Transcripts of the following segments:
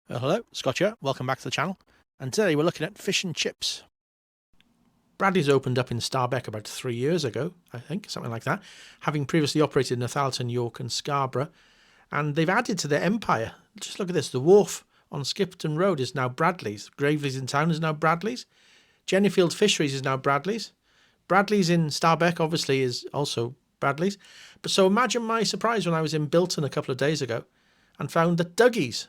Hello, Scott here. Welcome back to the channel. And today we're looking at fish and chips. Bradley's opened up in Starbeck about 3 years ago, I think, something like that, having previously operated in Northallerton, York and Scarborough. And they've added to their empire. Just look at this. The wharf on Skipton Road is now Bradley's. Gravely's in town is now Bradley's. Jennyfield Fisheries is now Bradley's. Bradley's in Starbeck, obviously, is also Bradley's. But so imagine my surprise when I was in Bilton a couple of days ago and found that Dougie's,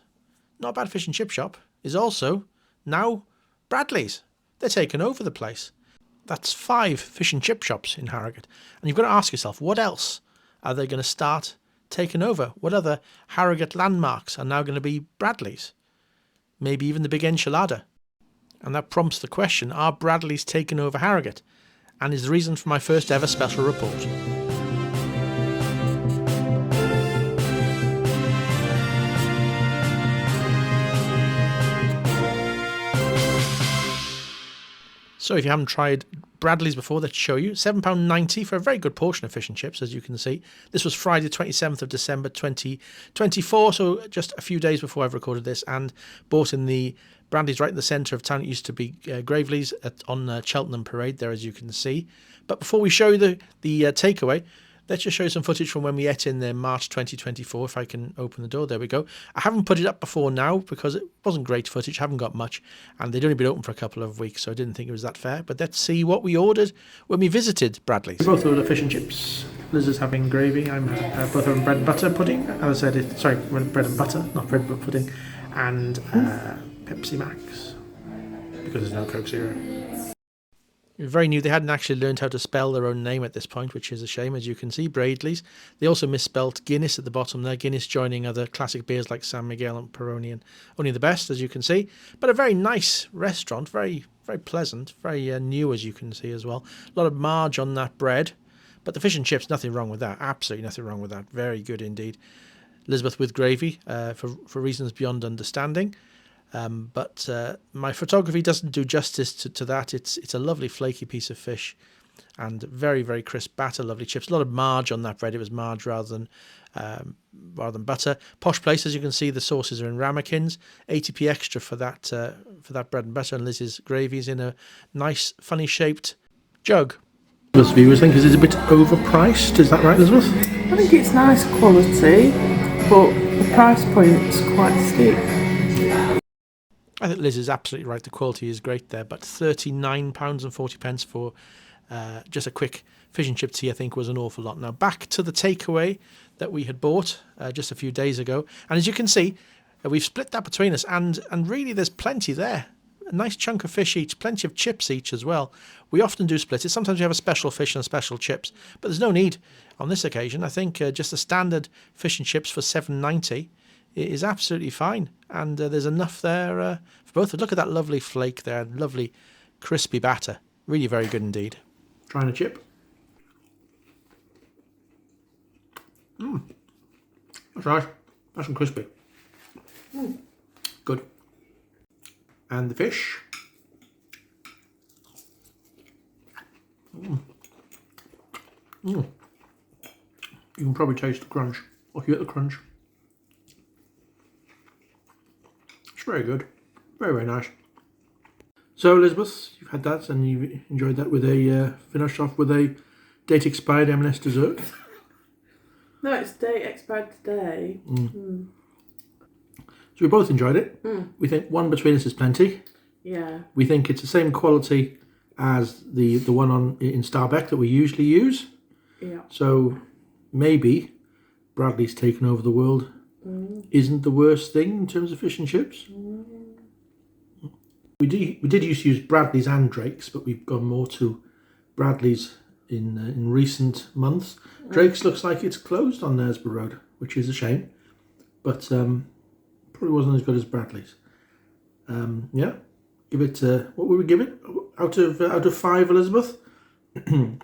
not a bad fish and chip shop, is also now Bradley's. They're taking over the place. That's 5 fish and chip shops in Harrogate. And you've got to ask yourself, what else are they going to start taking over? What other Harrogate landmarks are now going to be Bradley's? Maybe even the Big Enchilada. And that prompts the question, are Bradley's taking over Harrogate? And is the reason for my first ever special report. So if you haven't tried Bradley's before, let's show you. £7.90 for a very good portion of fish and chips, as you can see. This was Friday, 27th of December 2024, so just a few days before I've recorded this, and bought in the Bradley's right in the centre of town. It used to be Gravely's on Cheltenham Parade there, as you can see. But before we show you the takeaway, let's just show you some footage from when we ate in there March 2024, if I can open the door. There we go. I haven't put it up before now because it wasn't great footage, haven't got much, and they'd only been open for a couple of weeks, so I didn't think it was that fair. But let's see what we ordered when we visited Bradley's. We both ordered fish and chips. Liz is having gravy. I'm both having bread and butter pudding. As I said, sorry, bread and butter, not bread but pudding, and Pepsi Max, because there's no Coke Zero. Very new. They hadn't actually learned how to spell their own name at this point, which is a shame, as you can see. Bradley's. They also misspelt Guinness at the bottom there. Guinness joining other classic beers like San Miguel and Peroni, and only the best, as you can see. But a very nice restaurant, very pleasant, very new, as you can see as well. A lot of marge on that bread, but the fish and chips, nothing wrong with that. Absolutely nothing wrong with that. Very good indeed. Elizabeth with gravy for reasons beyond understanding. But my photography doesn't do justice to that. It's a lovely flaky piece of fish and very crisp batter, lovely chips. A lot of marge on that bread. It was marge rather than butter. Posh place, as you can see, the sauces are in ramekins. 80p extra for that bread and butter, and Liz's gravy's in a nice, funny shaped jug. Most viewers think it's a bit overpriced. Is that right, Elizabeth? I think it's nice quality, but the price point's quite steep. I think Liz is absolutely right. The quality is great there, but £39.40 for just a quick fish and chip tea, I think, was an awful lot. Now back to the takeaway that we had bought just a few days ago, and as you can see, we've split that between us, and really there's plenty there. A nice chunk of fish each, plenty of chips each as well. We often do split it. Sometimes we have a special fish and special chips, but there's no need on this occasion. I think just the standard fish and chips for £7.90 is absolutely fine, and there's enough there for both. Look at that lovely flake there, lovely crispy batter. Really very good indeed. Trying a chip. That's nice. Nice and crispy. Good. And the fish. You can probably taste the crunch. Or you get the crunch. Very good. Very nice. So Elizabeth, you've had that and you've enjoyed that with a finished off with a date expired M&S dessert. No, it's date expired today. So we both enjoyed it. We think one between us is plenty. Yeah. We think it's the same quality as the one in Starbeck that we usually use. Yeah. So maybe Bradley's taken over the world. Isn't the worst thing in terms of fish and chips. We did used to use Bradley's and Drake's, but we've gone more to Bradley's in recent months. Drake's looks like it's closed on Knaresborough Road, which is a shame, but probably wasn't as good as Bradley's. Yeah, give it. What would we give it out of 5, Elizabeth? 5.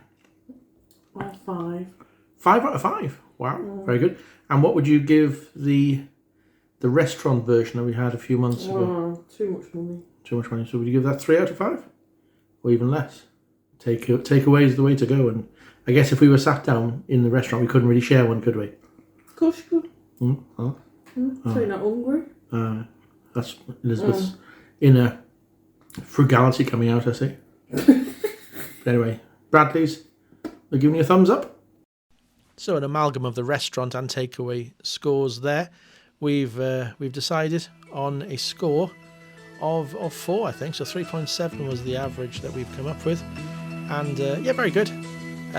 5 out of 5. Wow, very good. And what would you give the restaurant version that we had a few months ago? Too much money. Too much money. So would you give that 3 out of 5? Or even less? Takeaway is the way to go. And I guess if we were sat down in the restaurant, we couldn't really share one, could we? Of course you could. Oh. So you're not hungry? That's Elizabeth's inner frugality coming out, I see. Anyway, Bradley's, they're giving you a thumbs up. So an amalgam of the restaurant and takeaway scores there. We've decided on a score of 4, I think. So 3.7 was the average that we've come up with. And yeah, very good.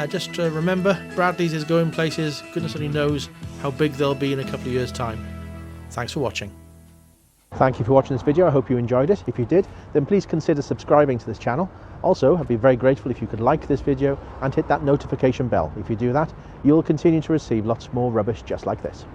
Just remember, Bradley's is going places. Goodness only knows how big they'll be in a couple of years' time. Thanks for watching. Thank you for watching this video. I hope you enjoyed it. If you did, then please consider subscribing to this channel. Also, I'd be very grateful if you could like this video and hit that notification bell. If you do that, you'll continue to receive lots more rubbish just like this.